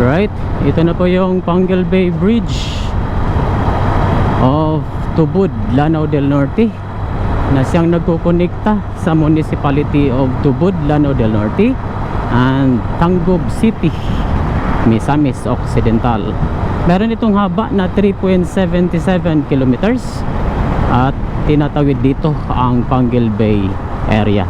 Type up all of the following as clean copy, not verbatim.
Right, ito na po yung Panguil Bay Bridge of Tubud, Lanao del Norte, na siyang nagkukonekta sa municipality of Tubud, Lanao del Norte and Tangub City, Misamis Occidental. Meron itong haba na 3.77 kilometers at tinatawid dito ang Panguil Bay area.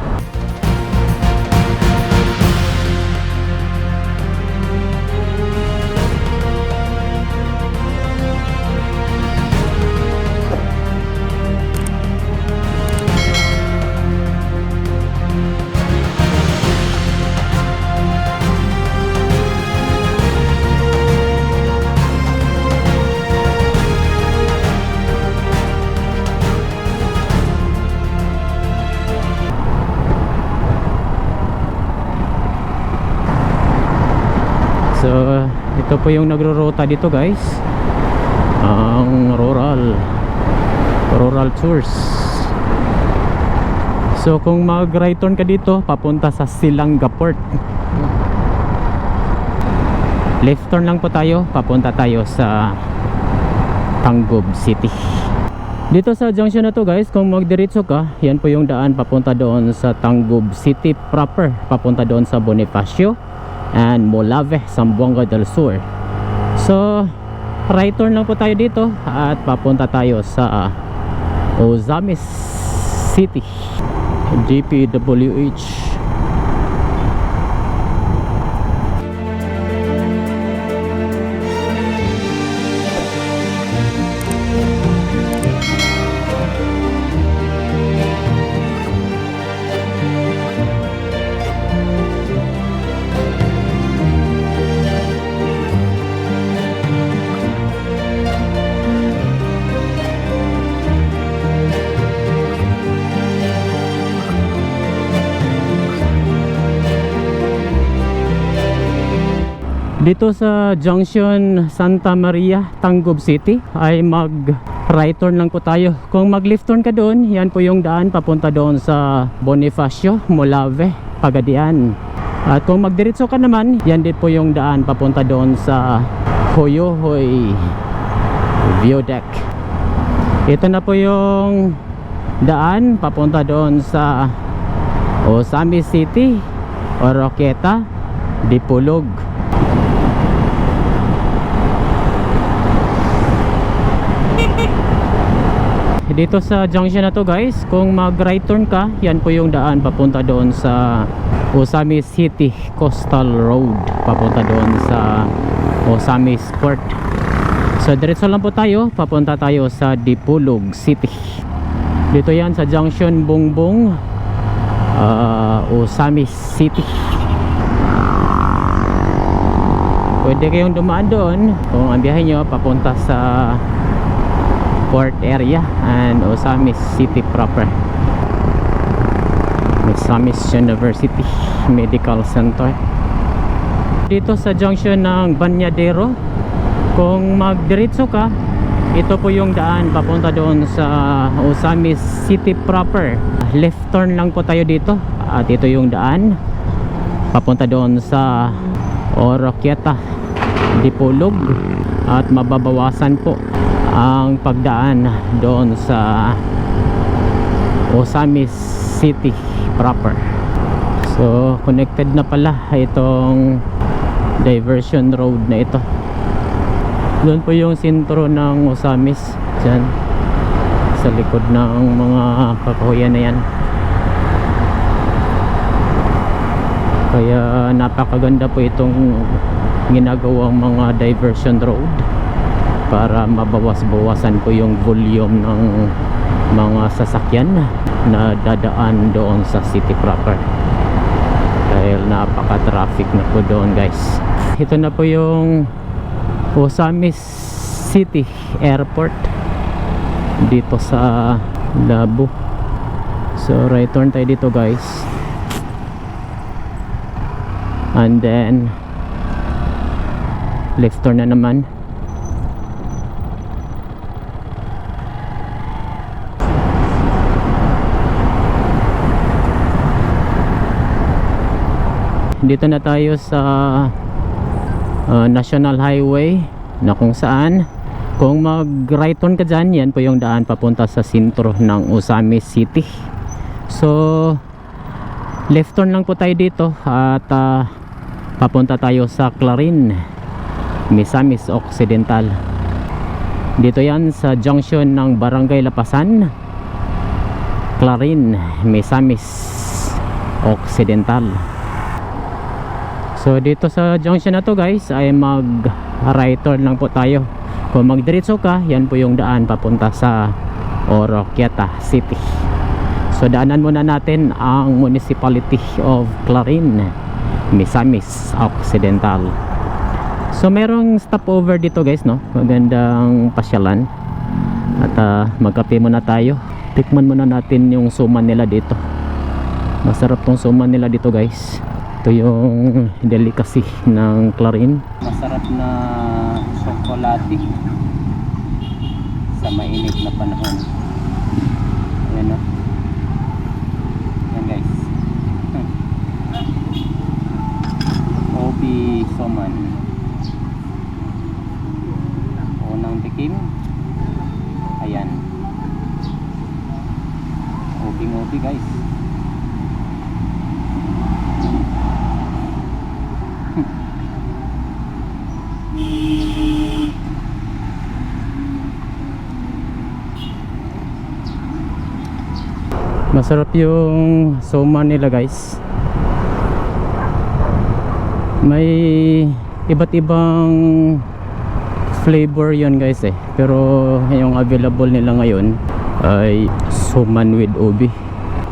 So ito po yung nagro-rota dito guys, ang rural tours. So kung mag-right turn ka dito papunta sa Silanga Port, left turn lang po tayo, papunta tayo sa Tangub City. Dito sa junction na to guys, kung magdiretso ka, yan po yung daan papunta doon sa Tangub City proper, papunta doon sa Bonifacio and Molave, Zamboanga del Sur. So right turn lang po tayo dito at papunta tayo sa Ozamis City, DPWH. Dito sa junction Santa Maria, Tangub City ay mag right turn lang po tayo. Kung mag left turn ka doon, yan po yung daan papunta doon sa Bonifacio, Molave, Pagadian. At kung magdiretso ka naman, yan din po yung daan papunta doon sa Hoyohoy View Deck. Ito na po yung daan papunta doon sa Ozamis City, Oroquieta, Dipolog. Dito sa junction na to guys, kung mag right turn ka, yan po yung daan papunta doon sa Ozamis City Coastal Road, papunta doon sa Ozamis Port. So diretso lang po tayo, papunta tayo sa Dipolog City. Dito yan sa junction Bongbong, Ozamis City. Pwede kayong dumaan doon kung ang biyahe nyo papunta sa Port area and Ozamis City proper, Misamis University Medical Center. Dito sa junction ng Banyadero, kung magdiretso ka, ito po yung daan papunta doon sa Ozamis City proper. Left turn lang po tayo dito at ito yung daan papunta doon sa Oroquieta, Dipolog, at mababawasan po ang pagdaan doon sa Ozamis City proper. So connected na pala itong diversion road na ito. Doon po yung sentro ng Ozamis, dyan sa likod ng mga kakahuyan na yan. Kaya napakaganda po itong ginagawang mga diversion road para mabawas-bawasan po yung volume ng mga sasakyan na dadaan doon sa city proper, dahil napaka-traffic na po doon guys. Ito na po yung Ozamis City Airport dito sa Labo. So right turn tayo dito guys, and then left turn na naman. Dito na tayo sa national highway na kung saan kung mag right turn ka dyan, yan po yung daan papunta sa sentro ng Osamis City. So left turn lang po tayo dito at papunta tayo sa Clarin, Misamis Occidental. Dito yan sa junction ng Barangay Lapasan, Clarin, Misamis Occidental. So dito sa junction na to guys ay mag right turn lang po tayo. Kung magdiretso ka, yan po yung daan papunta sa Oroquieta City. So daanan muna natin ang Municipality of Clarin, Misamis Occidental. So merong stopover dito guys, no? Magandang pasyalan. At magkape muna tayo. Tikman muna natin yung suman nila dito. Masarap tong suman nila dito guys. Ito yung delicacy ng Clarin. Masarap na chocolate sa mainit na panahon. Ayan o. Ayan guys. Obi Soman. Unang tikim. Ayan. Obi guys. Masarap yung suman nila guys. May iba't ibang flavor yon guys eh. Pero yung available nila ngayon ay suman with ubi.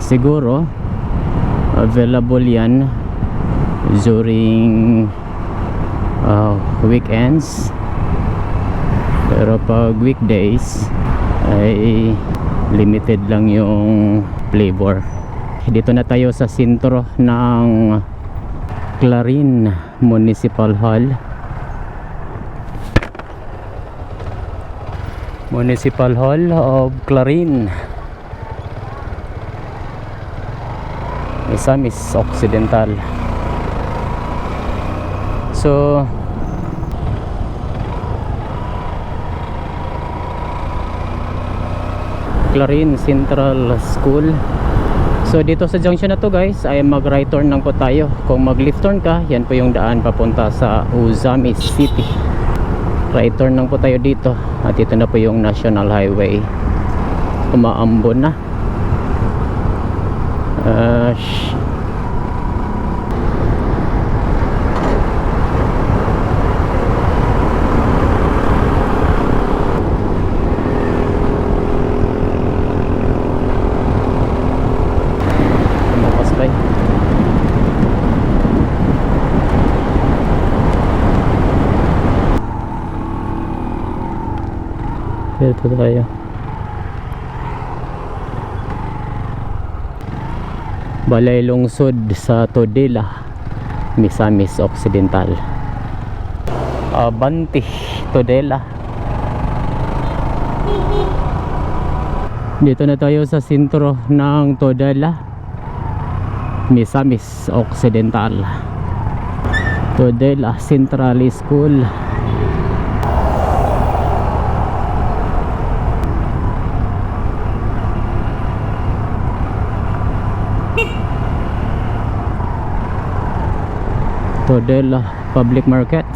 Siguro available yan during weekends. Pero pag weekdays ay limited lang yung flavor. Dito na tayo sa sentro ng Clarin Municipal Hall. Municipal Hall of Clarin, Misamis Occidental. So Clarin Central School. So dito sa junction na to guys ay mag right turn lang po tayo. Kung mag left turn ka, yan po yung daan papunta sa Osamis City. Right turn lang po tayo dito. At ito na po yung National Highway. Umaambon na. Dito tayo. Balay lungsod sa Todela, Misamis Occidental. Abanti, Todela. Dito na tayo sa sentro ng Todela, Misamis Occidental. Todela Central School. Todela Public Market.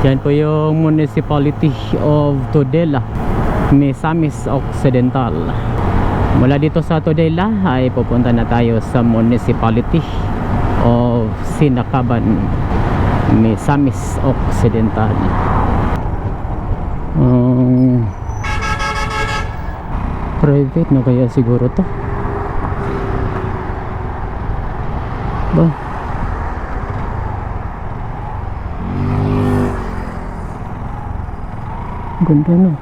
Yan po yung Municipality of Todela, Misamis Occidental. Mula dito sa Todela ay pupunta na tayo sa Municipality of Sinacaban, Misamis Occidental. Private na kaya siguro to. Ba? Ganda no.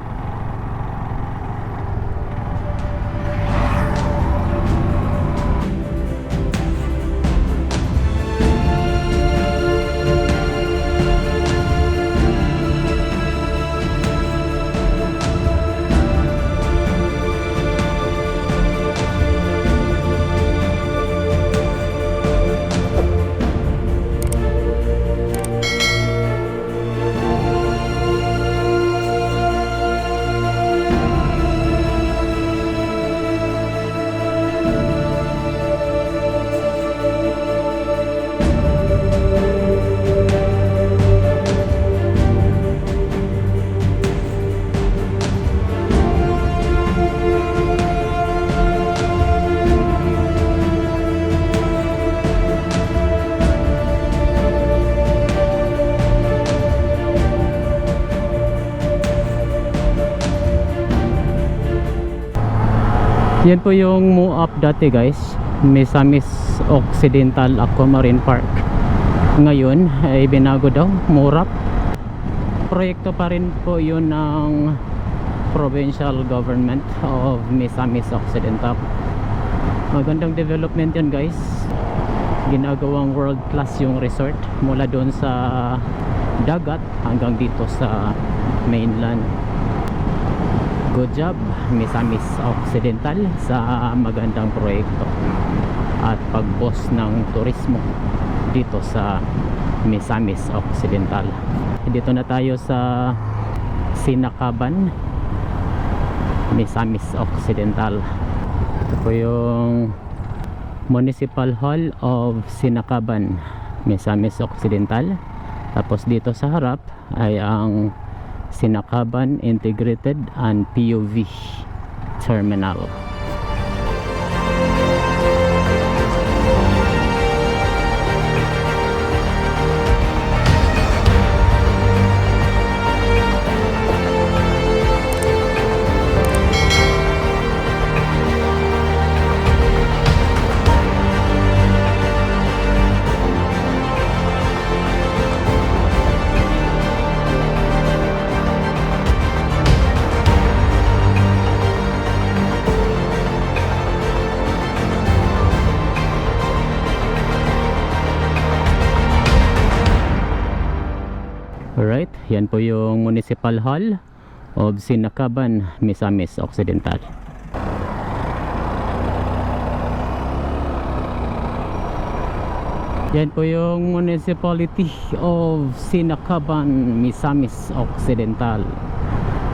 Yan po yung MUAP dati guys, Misamis Occidental Aquamarine Park. Ngayon ay binago daw, MURAP. Proyekto pa rin po yun ng Provincial Government of Misamis Occidental. Magandang development yan guys. Ginagawang world class yung resort, mula doon sa dagat hanggang dito sa mainland. Good job Misamis Occidental sa magandang proyekto at pag-boss ng turismo dito sa Misamis Occidental. Dito na tayo sa Sinakaban, Misamis Occidental. Ito po yung Municipal Hall of Sinakaban, Misamis Occidental. Tapos dito sa harap ay ang Sinakaban Integrated and PUV Terminal. Alright, yan po yung Municipal Hall of Sinakaban, Misamis Occidental. Yan po yung Municipality of Sinakaban, Misamis Occidental.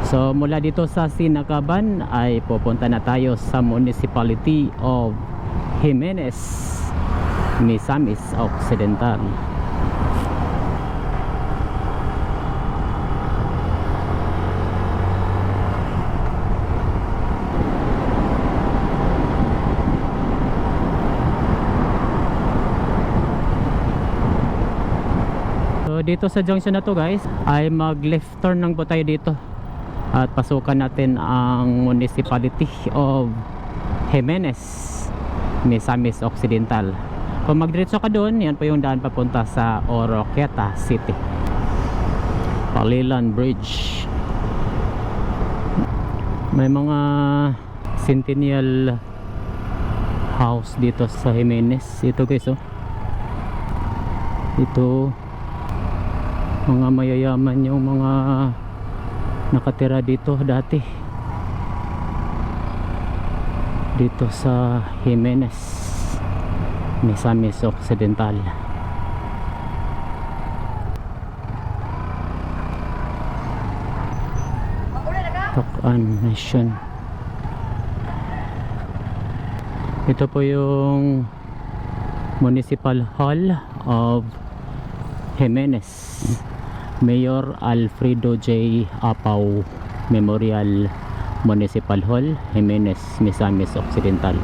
So mula dito sa Sinakaban ay pupunta na tayo sa Municipality of Jimenez, Misamis Occidental. Dito sa junction na to guys ay mag left turn lang po tayo dito at pasukan natin ang Municipality of Jimenez, Misamis Occidental. Kung magdiretso ka doon, yan po yung daan papunta sa Oroquieta City. Palilan Bridge. May mga Centennial house dito sa Jimenez. Ito guys oh. Ito mga mayayaman yung mga nakatira dito dati dito sa Jimenez, Misamis Occidental. Takan Nation. Ito po yung Municipal Hall of Jimenez, Mayor Alfredo J. Apau Memorial Municipal Hall, Jimenez, Misamis Occidental.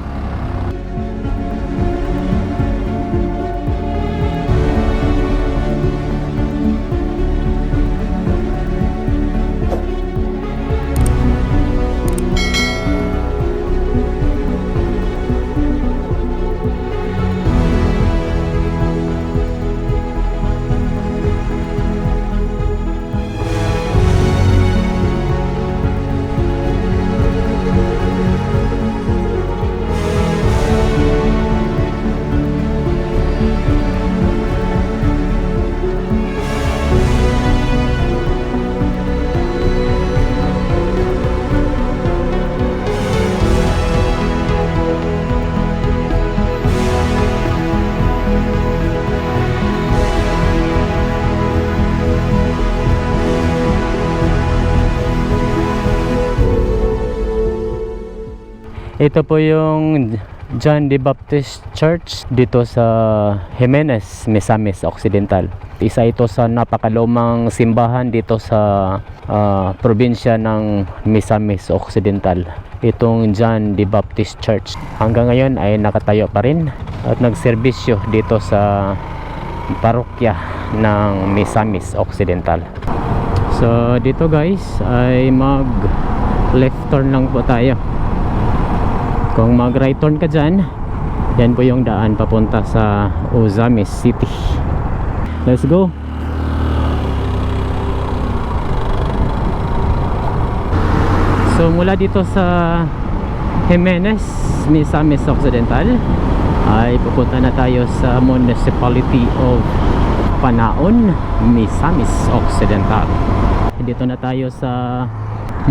Ito po yung John the Baptist Church dito sa Jimenez, Misamis Occidental. Isa ito sa napakalumang simbahan dito sa probinsya ng Misamis Occidental. Itong John the Baptist Church hanggang ngayon ay nakatayo pa rin at nagserbisyo dito sa parokya ng Misamis Occidental. So dito guys ay mag left turn lang po tayo. Kung mag right turn ka dyan, yan po yung daan papunta sa Ozamis City. Let's go. So mula dito sa Jimenez, Misamis Occidental, ay pupunta na tayo sa Municipality of Panaon, Misamis Occidental. Dito na tayo sa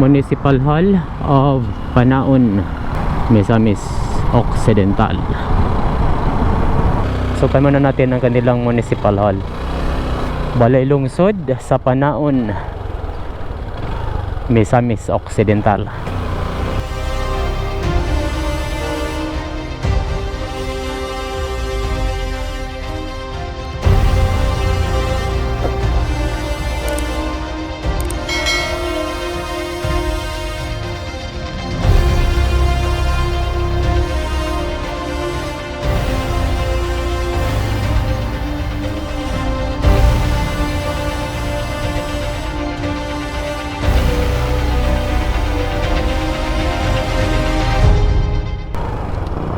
Municipal Hall of Panaon, Misamis Occidental. So kamo na natin ang kanilang municipal hall. Balay Lungsod sa Panaon, Misamis Occidental.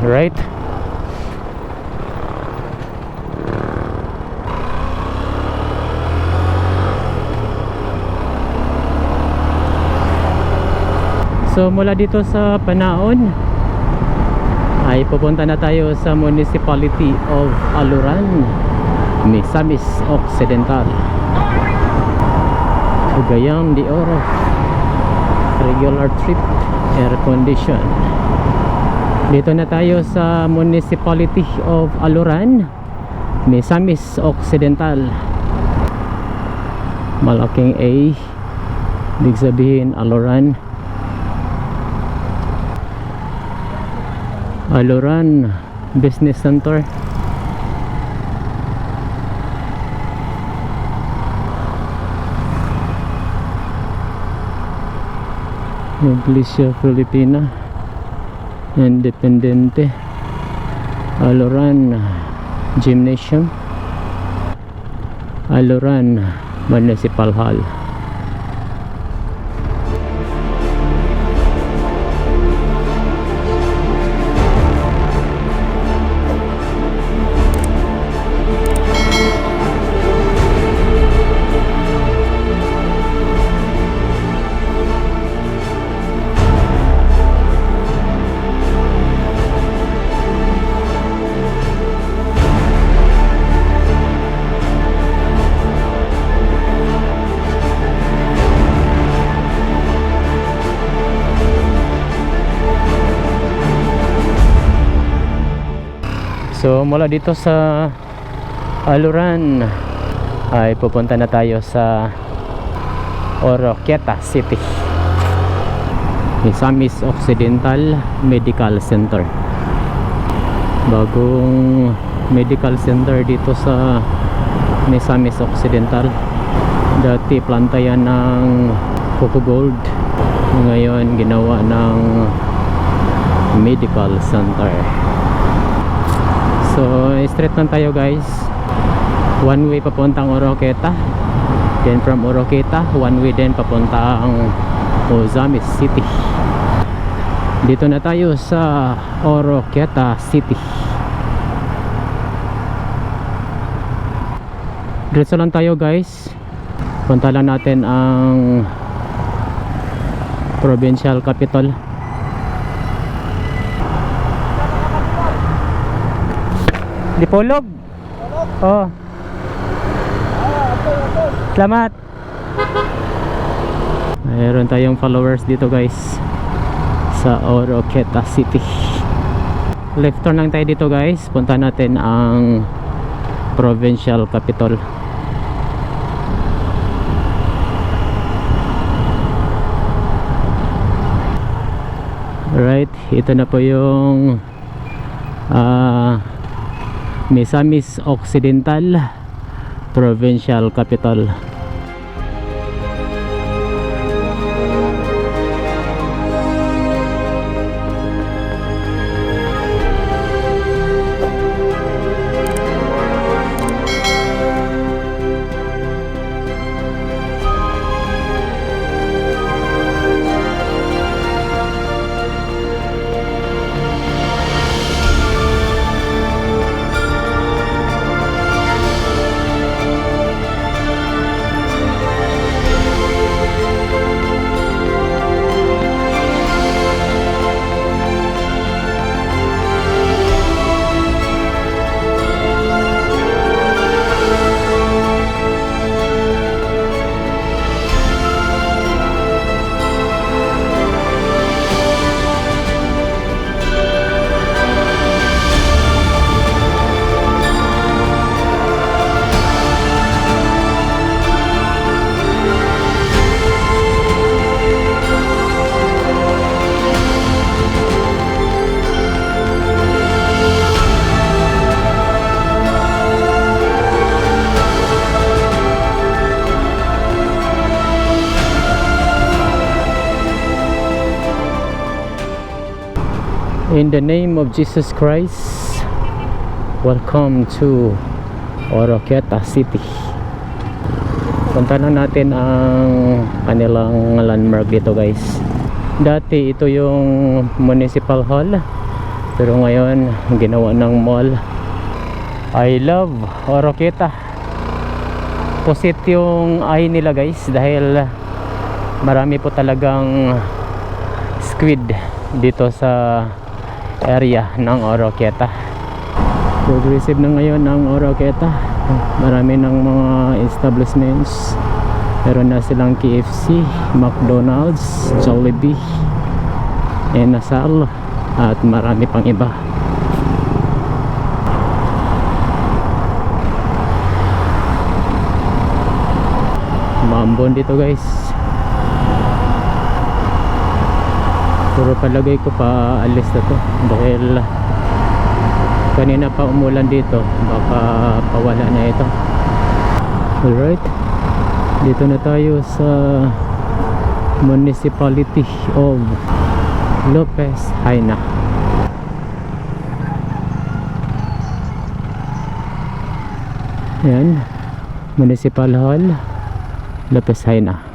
Right. So mula dito sa Panaon ay pupunta na tayo sa Municipality of Aluran, Misamis Occidental. Cagayan de Oro, regular trip, air condition. Dito na tayo sa Municipality of Aluran, Misamis Occidental. Malaking A, ibig sabihin Aluran. Aluran Business Center. Iglesia Filipina Independente. Aluran Gymnasium. Aluran Municipal Hall. So mula dito sa Aluran ay pupunta na tayo sa Oroquieta City, Misamis Occidental Medical Center. Bagong medical center dito sa Misamis Occidental. Dati planta yan ng Coco Gold, ngayon ginawa ng medical center. So straight lang tayo guys, one way papuntang Oroquieta, then from Oroquieta one way din papuntang Ozamis City. Dito na tayo sa Oroquieta City. Diretso lang tayo guys, punta lang natin ang provincial capital. Dipolog? Oh. Salamat. Mayroon tayong followers dito guys sa Oroquieta City. Left turn lang tayo dito guys. Punta natin ang provincial capital. Right, ito na po yung Misamis Occidental Provincial Capital. In the name of Jesus Christ, welcome to Oroquieta City. Punta na natin ang kanilang landmark dito guys. Dati ito yung municipal hall, pero ngayon ginawa ng mall. I love Oroquieta. Pusit yung eye nila guys dahil marami po talagang squid dito sa area ng Oroquieta. Progressive na ngayon ang Oroquieta. Marami ng mga establishments. Meron na silang KFC, McDonald's, Jollibee, Enasal, at marami pang iba. Maambon dito guys. Puro palagay ko pa alis na to dahil kanina pa umulan dito, baka pawala na ito. Alright, dito na tayo sa municipality of Lopez Haina. Yan, Municipal Hall Lopez Haina.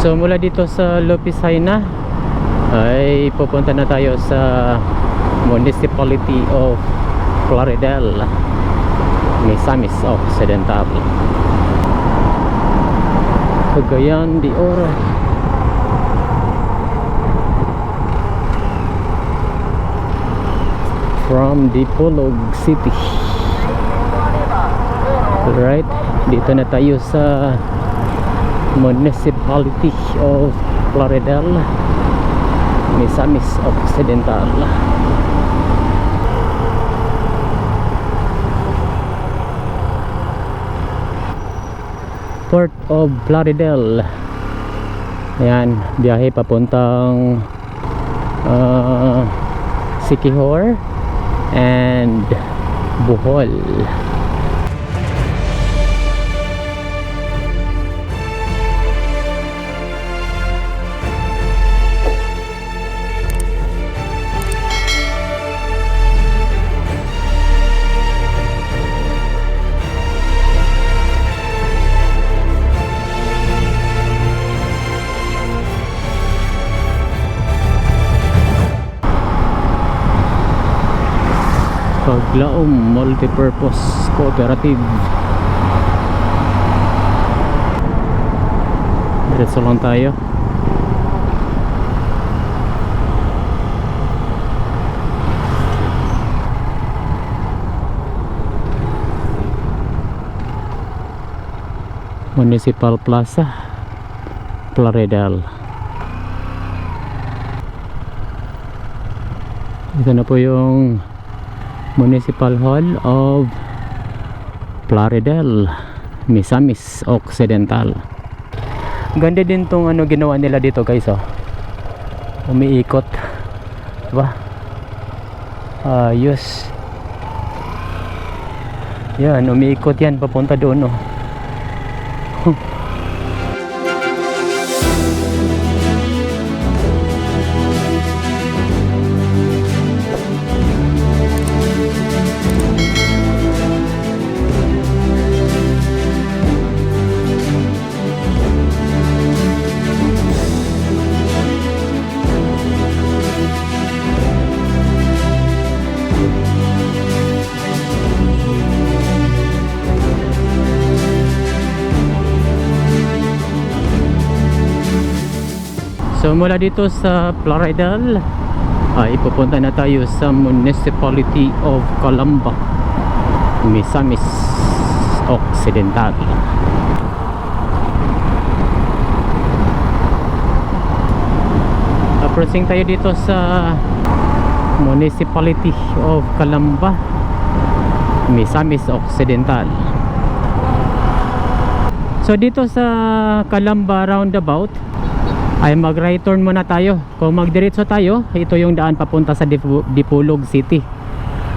So mula dito sa Lopez Haina ay pupunta na tayo sa Municipality of Plaridel, Misamis Occidental, Cagayan de Oro. From Dipolog City. Alright, dito na tayo sa Municipality of Plaridel, Misamis Occidental. Port of Plaridel. Ayan, biyahe papuntang Siquijor and Bohol. Kaglaom Multipurpose Cooperative. Diretso lang tayo. Municipal Plaza, Plaridel. Ito na po yung Municipal Hall of Plaridel, Misamis Occidental. Ganda din tong ano ginawa nila dito guys, oh. Umiikot, diba? Ayos. Yan, umiikot yan papunta doon, oh. So mula dito sa Plaridel ay pupunta na tayo sa Municipality of Calamba, Misamis Occidental. Approaching tayo dito sa Municipality of Calamba, Misamis Occidental. So dito sa Calamba roundabout ay mag-right turn muna tayo. Kung magdiretso tayo, ito yung daan papunta sa Dipolog City.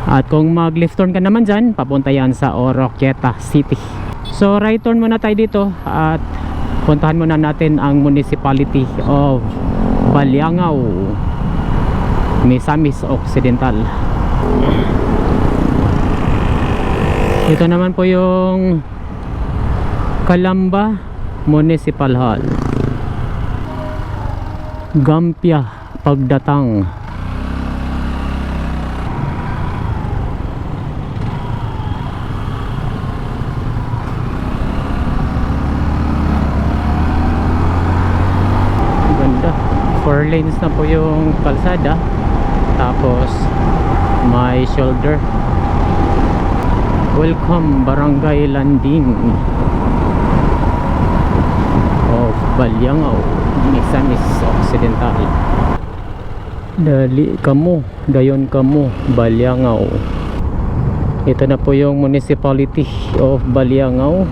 At kung mag-left turn ka naman dyan, papunta yan sa Oroquieta City. So right turn muna tayo dito at puntahan muna natin ang Municipality of Baliangao, Misamis Occidental. Ito naman po yung Calamba Municipal Hall. Gampia pagdatang. Ganda. 4 lanes na po yung kalsada. Tapos may shoulder. Welcome Barangay Landing of Baliangao, Misamis Occidental. Dali kamo, dayon kamo, Baliangao. Ito na po yung Municipality of Baliangao,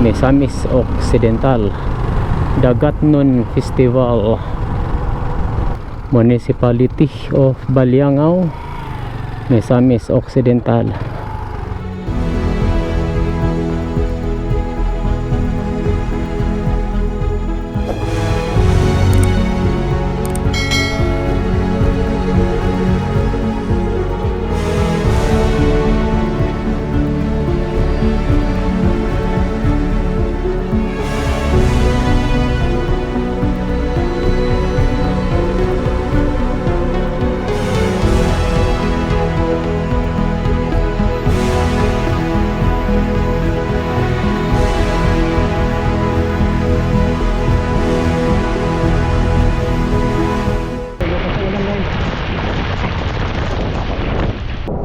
Misamis Occidental. Dagatnon Festival. Municipality of Baliangao, Misamis Occidental.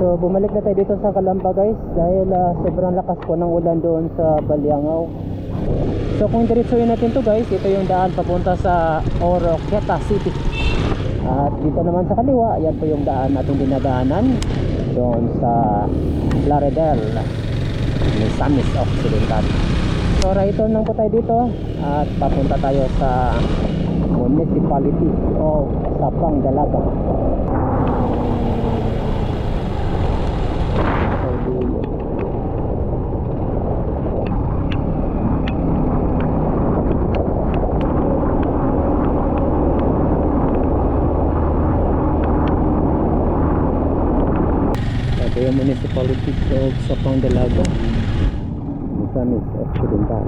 So bumalik na tayo dito sa Calamba guys dahil sobrang lakas po ng ulan doon sa Baliangao. So kung diretsuhin natin to guys, ito yung daan papunta sa Oroquieta City. At dito naman sa kaliwa, yan po yung daan natin dinadaanan doon sa Plaridel, Misamis Occidental. So right turn lang po tayo dito at papunta tayo sa Municipality of Sapang Dalaga. Ito yung Municipality of Sapang Dalaga, Misamis Occidental.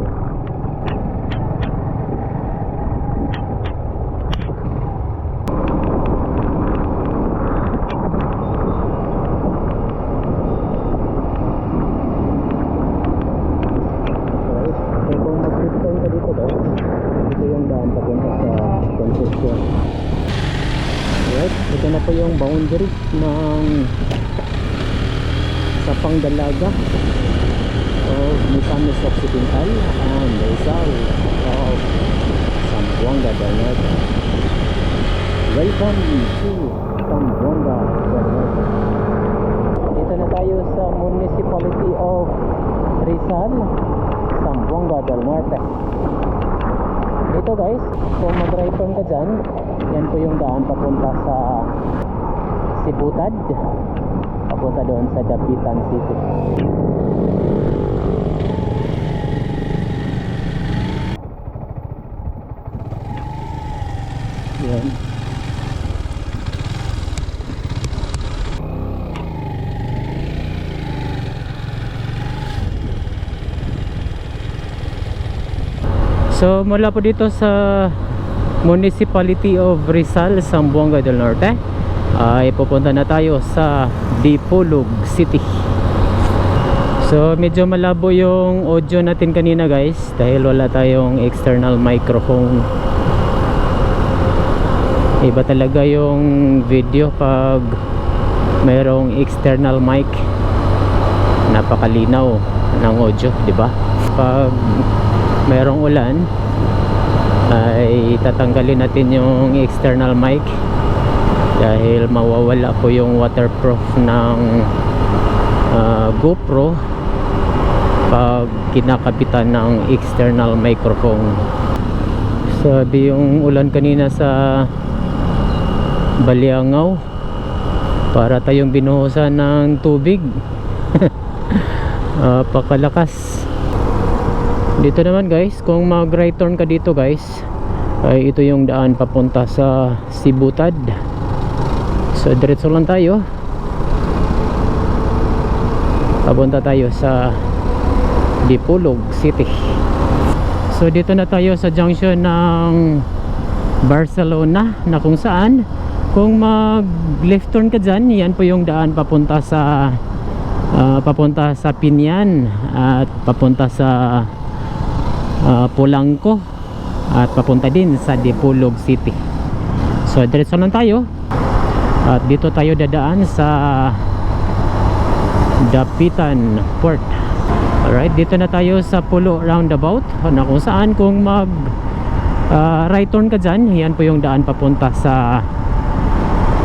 Bicol. Right, ito na po yung boundary ng Sapang Dalaga of Misamis Occidental and Rizal of Zamboanga del Norte. Welcome to Zamboanga del Norte. Dito na tayo sa Municipality of Rizal, Zamboanga del Norte. Dito guys, kung mag-right turn ka dyan, yan po yung daan papunta sa Sibutad, papunta doon sa Dapitan City. Yan. So mula po dito sa Municipality of Rizal, Zamboanga del Norte, ay pupunta na tayo sa Dipolog City. So medyo malabo yung audio natin kanina guys, dahil wala tayong external microphone. Iba talaga yung video pag mayroong external mic. Napakalinaw ng audio, di ba? Pag mayroong ulan ay tatanggalin natin yung external mic dahil mawawala po yung waterproof ng GoPro pag kinakapitan ng external microphone. Sabi yung ulan kanina sa Baliangaw, para tayong binuhusan ng tubig. Pakalakas. Dito naman guys, kung mag right turn ka dito guys, ay ito yung daan papunta sa Sibutad. So diretso lang tayo, papunta tayo sa Dipolog City. So dito na tayo sa junction ng Barcelona, na kung saan kung mag left turn ka dyan, yan po yung daan papunta sa Pinyan at papunta sa Polanco at papunta din sa Dipolog City. So diretso lang tayo at dito tayo dadaan sa Dapitan Port. Alright, dito na tayo sa Pulo Roundabout, na kung saan kung mag right turn ka dyan, yan po yung daan papunta sa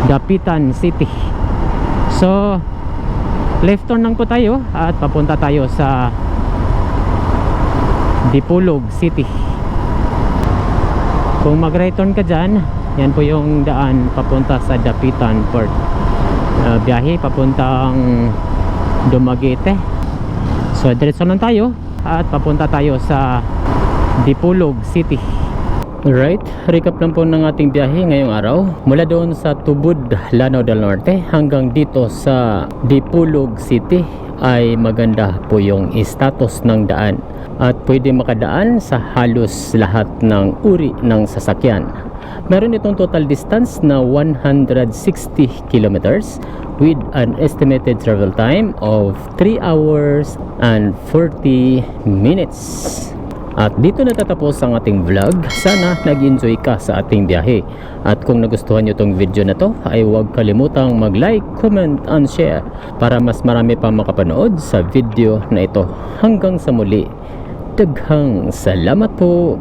Dapitan City. So left turn lang po tayo at papunta tayo sa Dipolog City. Kung mag right turn ka dyan, yan po yung daan papunta sa Dapitan Port. Biyahe papuntang Dumaguete. So diretso lang tayo at papunta tayo sa Dipolog City. Alright, recap lang po ng ating biyahe ngayong araw. Mula doon sa Tubod, Lanao del Norte hanggang dito sa Dipolog City ay maganda po yung status ng daan at pwede makadaan sa halos lahat ng uri ng sasakyan. Meron itong total distance na 160 kilometers with an estimated travel time of 3 hours and 40 minutes. At dito natatapos ang ating vlog. Sana nag-enjoy ka sa ating biyahe. At kung nagustuhan nyo tong video na to, ay huwag kalimutang mag-like, comment, and share para mas marami pang makapanood sa video na ito. Hanggang sa muli, daghang salamat po!